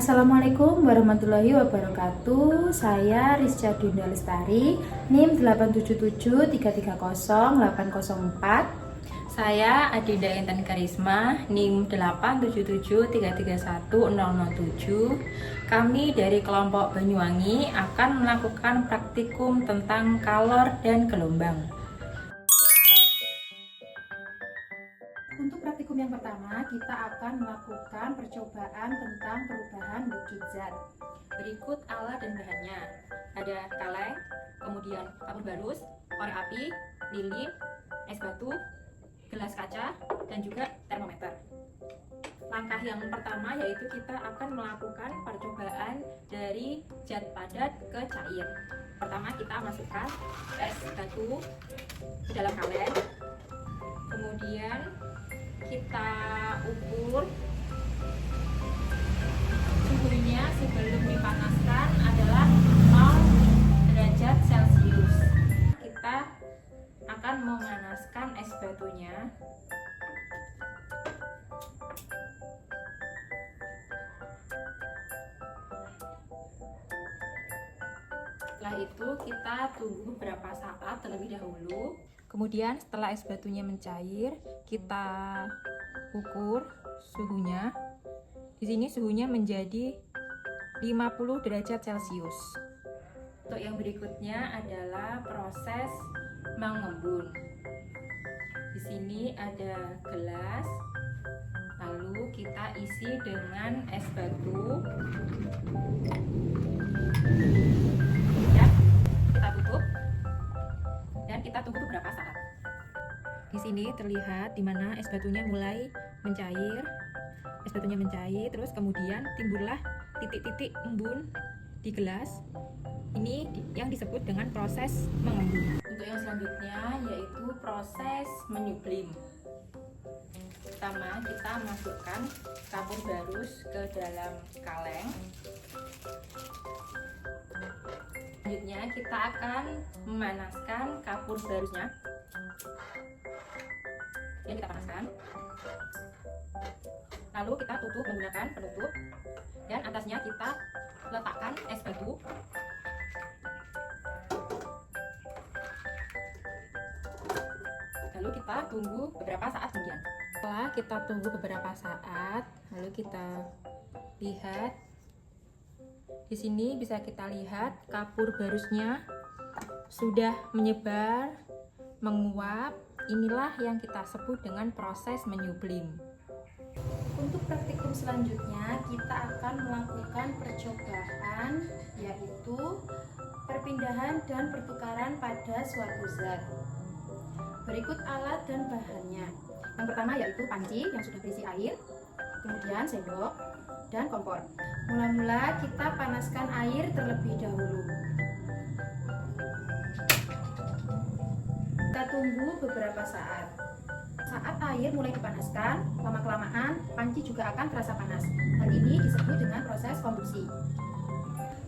Assalamualaikum warahmatullahi wabarakatuh. Saya Rizcha Dinda Lestari, NIM 877330804. Saya Adinda Intan Karisma, NIM 877331007. Kami dari kelompok Banyuwangi akan melakukan praktikum tentang kalor dan gelombang. Untuk praktikum yang pertama, kita akan melakukan percobaan tentang perubahan wujud zat. Berikut alat dan bahannya. Ada kaleng, kemudian kapur barus, korek api, lilin, es batu, gelas kaca, dan juga termometer. Langkah yang pertama yaitu kita akan melakukan percobaan dari zat padat ke cair. Pertama kita masukkan es batu ke dalam kaleng, kemudian kita ukur suhunya sebelum dipanaskan adalah 0 derajat Celcius. Kita akan memanaskan es batunya. Setelah itu kita tunggu beberapa saat terlebih dahulu. Kemudian setelah es batunya mencair, kita ukur suhunya. Di sini suhunya menjadi 50 derajat Celcius. Untuk yang berikutnya adalah proses mengembun. Di sini ada gelas, lalu kita isi dengan es batu. Kemudian kita tutup dan kita tunggu beberapa saat. Di sini terlihat di mana es batunya mulai mencair. Es batunya mencair, terus kemudian timbullah titik-titik embun di gelas. Ini yang disebut dengan proses mengembun. Untuk yang selanjutnya yaitu proses menyublim. Pertama kita masukkan kapur barus ke dalam kaleng. Selanjutnya kita akan memanaskan kapur barusnya. Ini kita panaskan. Lalu kita tutup menggunakan penutup dan atasnya kita letakkan es batu. Lalu kita tunggu beberapa saat kemudian. Setelah kita tunggu beberapa saat, lalu kita lihat. Di sini bisa kita lihat kapur barusnya sudah menyebar, menguap. Inilah yang kita sebut dengan proses menyublim. Untuk praktikum selanjutnya, kita akan melakukan percobaan, yaitu perpindahan dan pertukaran pada suatu zat. Berikut alat dan bahannya. Yang pertama yaitu panci yang sudah berisi air, kemudian sendok dan kompor. Mula-mula kita panaskan air terlebih dahulu. Kita tunggu beberapa saat. Saat air mulai dipanaskan, lama-kelamaan panci juga akan terasa panas. Hal ini disebut dengan proses kombusi.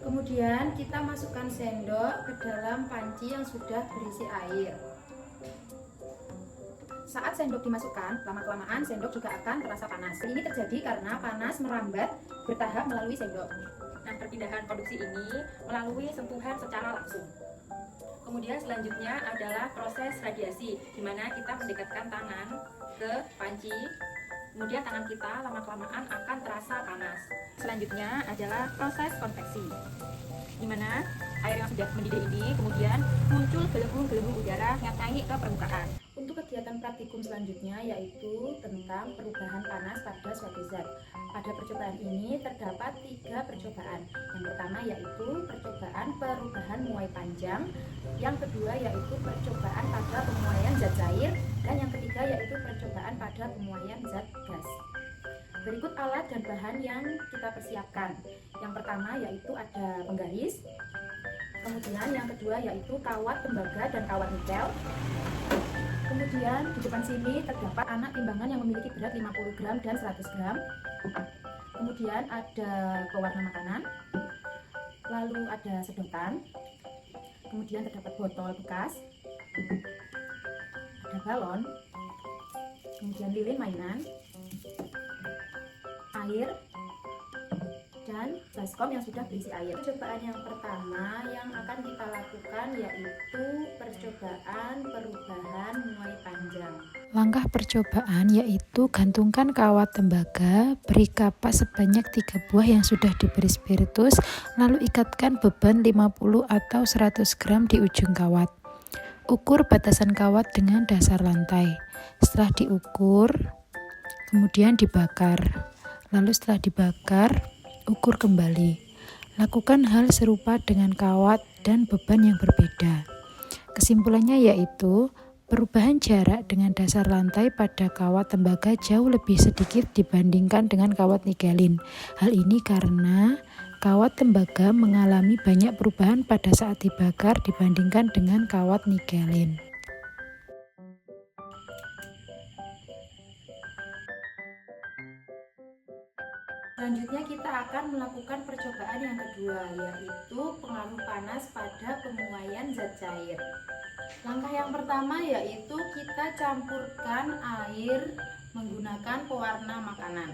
Kemudian kita masukkan sendok ke dalam panci yang sudah berisi air. Saat sendok dimasukkan, lama-kelamaan sendok juga akan terasa panas. Ini terjadi karena panas merambat bertahap melalui sendok. Nah, perpindahan produksi ini melalui sentuhan secara langsung. Kemudian selanjutnya adalah proses radiasi, di mana kita mendekatkan tangan ke panci. Kemudian tangan kita lama-kelamaan akan terasa panas. Selanjutnya adalah proses konveksi, di mana air yang sudah mendidih ini kemudian muncul gelembung-gelembung udara yang naik ke permukaan. Untuk kegiatan praktikum selanjutnya yaitu tentang perubahan panas pada suatu zat. Pada percobaan ini terdapat 3 percobaan. Yang pertama yaitu percobaan perubahan muai panjang, yang kedua yaitu percobaan pada pemuaian zat cair, dan yang ketiga yaitu percobaan pada pemuaian zat gas. Berikut alat dan bahan yang kita persiapkan. Yang pertama yaitu ada penggaris, kemudian yang kedua yaitu kawat tembaga dan kawat nikel. Kemudian di depan sini terdapat anak timbangan yang memiliki berat 50 gram dan 100 gram. Kemudian ada pewarna makanan. Lalu ada sedotan. Kemudian terdapat botol bekas. Ada galon. Kemudian lilin mainan. Air dan baskom yang sudah berisi air. Percobaan yang pertama yang akan kita lakukan yaitu percobaan perubahan muai panjang. Langkah percobaan yaitu gantungkan kawat tembaga, beri kapas sebanyak 3 buah yang sudah diberi spiritus, lalu ikatkan beban 50 atau 100 gram di ujung kawat. Ukur batasan kawat dengan dasar lantai. Setelah diukur, kemudian dibakar. Lalu setelah dibakar, ukur kembali. Lakukan hal serupa dengan kawat dan beban yang berbeda. Kesimpulannya yaitu, perubahan jarak dengan dasar lantai pada kawat tembaga jauh lebih sedikit dibandingkan dengan kawat nikelin. Hal ini karena kawat tembaga mengalami banyak perubahan pada saat dibakar dibandingkan dengan kawat nikelin. Selanjutnya kita akan melakukan percobaan yang kedua, yaitu pengaruh panas pada pemuaian zat cair. Langkah yang pertama yaitu kita campurkan air menggunakan pewarna makanan.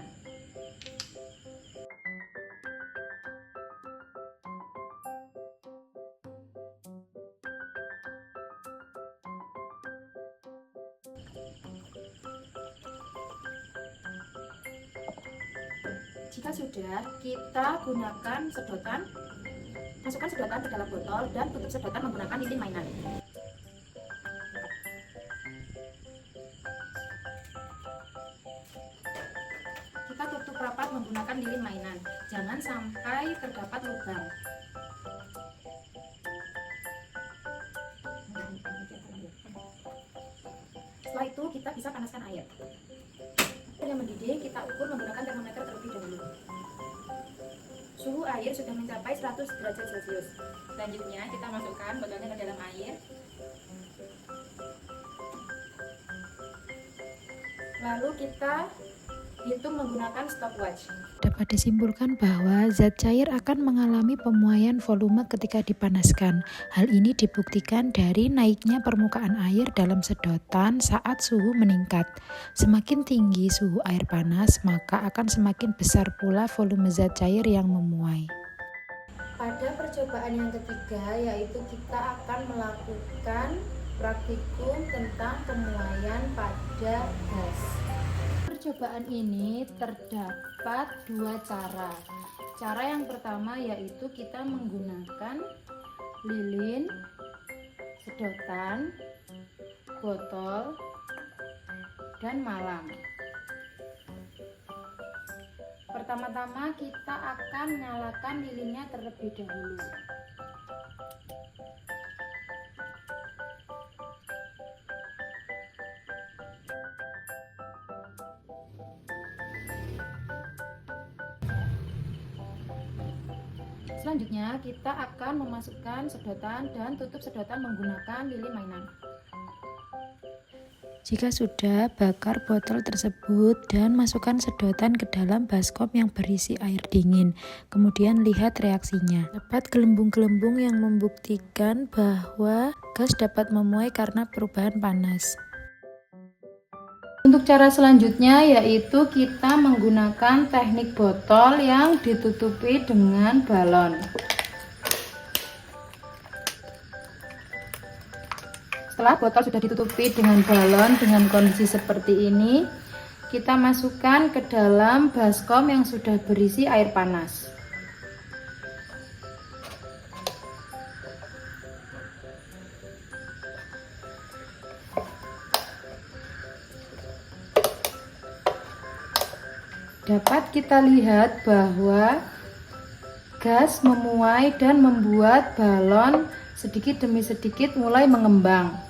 Jika sudah, kita gunakan sedotan, masukkan sedotan ke dalam botol dan tutup sedotan menggunakan lilin mainan. Kita tutup rapat menggunakan lilin mainan, jangan sampai terdapat lubang. Setelah itu kita bisa panaskan air. Yang mendidih kita ukur menggunakan termometer terlebih dahulu. Suhu air sudah mencapai 100 derajat Celcius. Selanjutnya kita masukkan botolnya ke dalam air. Lalu kita hitung menggunakan stopwatch. Dapat disimpulkan bahwa zat cair akan mengalami pemuaian volume ketika dipanaskan. Hal ini dibuktikan dari naiknya permukaan air dalam sedotan saat suhu meningkat. Semakin tinggi suhu air panas, maka akan semakin besar pula volume zat cair yang memuai. Pada percobaan yang ketiga, yaitu kita akan melakukan praktikum tentang pemuaian pada gas. Percobaan ini terdapat 2 cara. Cara yang pertama yaitu kita menggunakan lilin, sedotan, botol, dan malam. Pertama-tama kita akan nyalakan lilinnya terlebih dahulu. Selanjutnya kita akan memasukkan sedotan dan tutup sedotan menggunakan lilin mainan. Jika sudah, bakar botol tersebut dan masukkan sedotan ke dalam baskom yang berisi air dingin. Kemudian lihat reaksinya. Dapat gelembung-gelembung yang membuktikan bahwa gas dapat memuai karena perubahan panas. Untuk cara selanjutnya yaitu kita menggunakan teknik botol yang ditutupi dengan balon. Setelah botol sudah ditutupi dengan balon dengan kondisi seperti ini, kita masukkan ke dalam baskom yang sudah berisi air panas. Dapat kita lihat bahwa gas memuai dan membuat balon sedikit demi sedikit mulai mengembang.